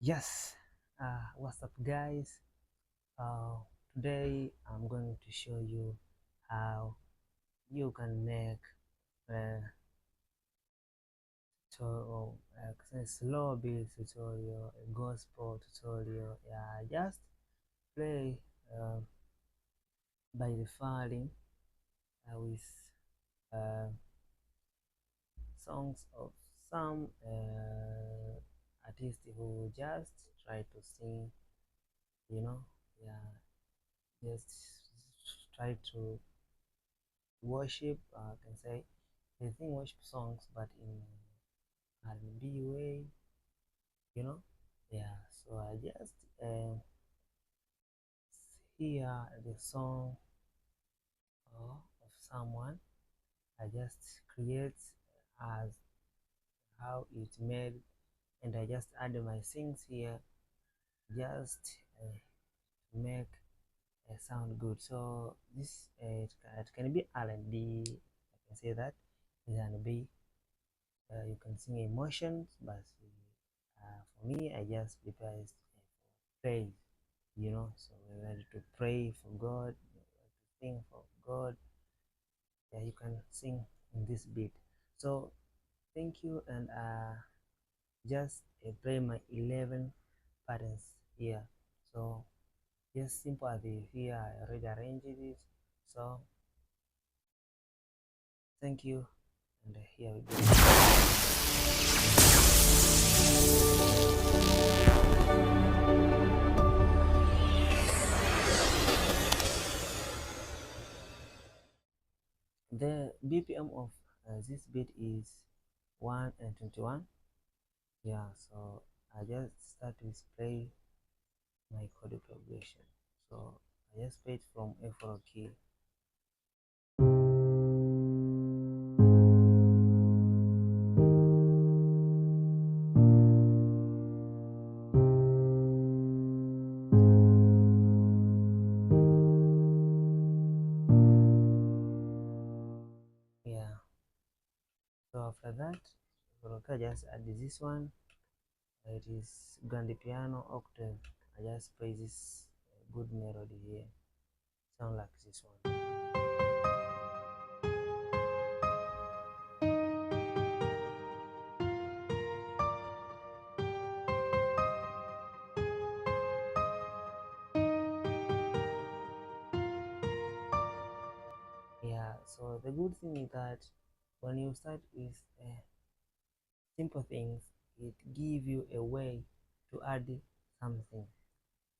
Yes, what's up, guys? Today I'm going to show you how you can make a slow beat tutorial, a gospel tutorial. Yeah, just play uh, by defaulting with uh, songs of some artists who just try to sing, you know, yeah, just try to worship, I can say they sing worship songs, but in R&B way, you know. Yeah, so I just hear the song of someone. I just create as how it's made, and I just add my things here, just to make sound good. So this it can be R&B. I can say that is R&B. You can sing emotions, but for me, I just prepare praise, So we're ready to pray for God, to sing for God. Yeah, you can sing in this beat. So thank you, and just play my 11 patterns here. So just simple as you hear, I already arranged it. So thank you, and here we go. The BPM of this beat is 1 and 21. Yeah, so I just start to play my chord progression. So I just play it from F4 key. Yeah, so after that, I just add this one. It is grand piano octave. I just play this good melody here. Sound like this one. Yeah, so the good thing is that when you start with simple things, it give you a way to add something.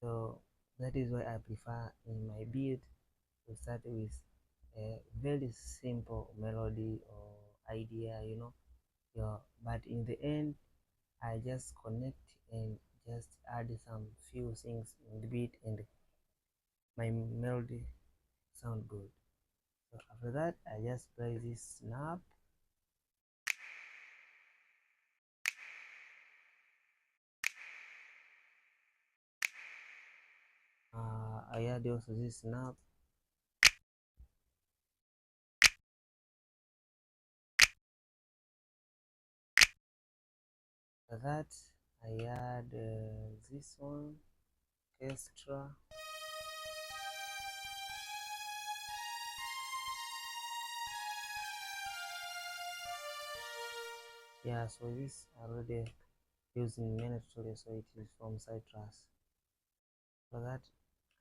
So that is why I prefer in my beat to start with a very simple melody or idea, Yeah, but in the end, I just connect and just add some few things in the beat, and my melody sound good. So after that, I just play this snap. I add also this snap. After that, I add this one, orchestra. Yeah, so this already using minute studio, so it is from Citrus. For that,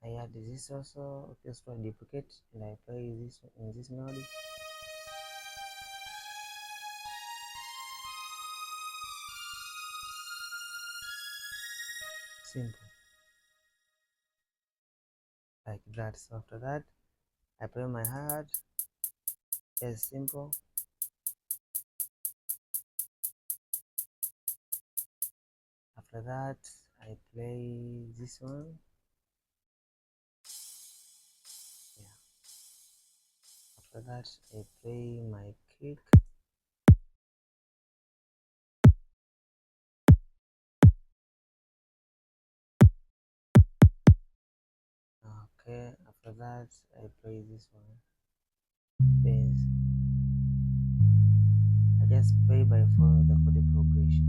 I add this also orchestra duplicate, and I play this in this melody. Simple, like that. So after that, I play my heart. Yes, simple. After that, I play this one. Yeah. After that, I play my kick. Okay. After that, I play this one. Bass. I just play by following the chord progression.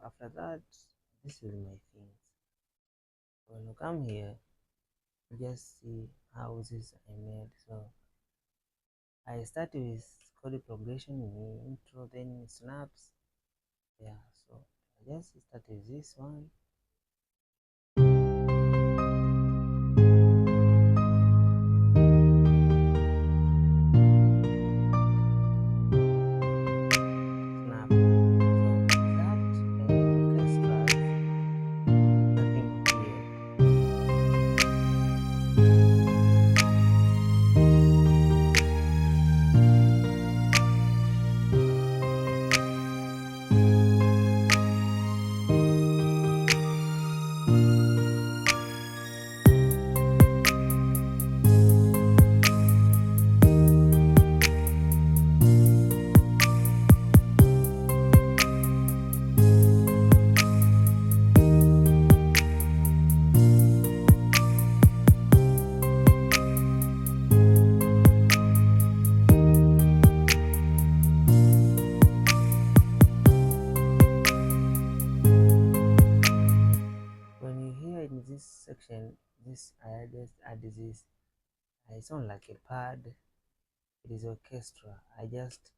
after that, this is my things. When you come here, you just see houses I made. So I start with chord progression in the intro, then snaps. Yeah, so I just start with this one. Snap. So that orchestra, nothing here. When you hear in this section, this I just add this. I sound like a pad. It is orchestra. I just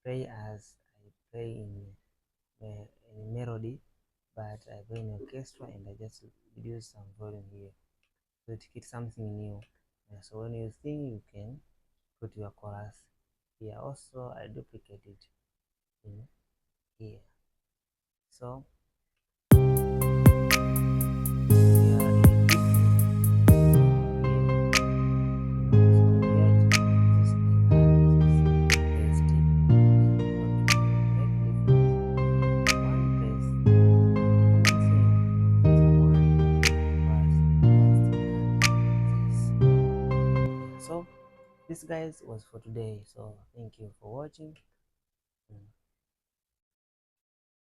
play as I play in melody, but I play in orchestra and I just reduce some volume here so to get something new. So when you sing, you can put your chorus here. Also, I duplicate it in here. So so this guys was for today, so thank you for watching.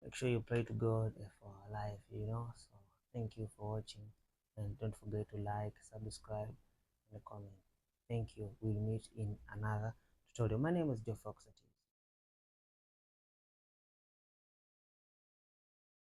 Make sure you pray to God for life, so thank you for watching, and don't forget to like, subscribe, and comment. Thank you. We'll meet in another tutorial. My name is Joe Fox.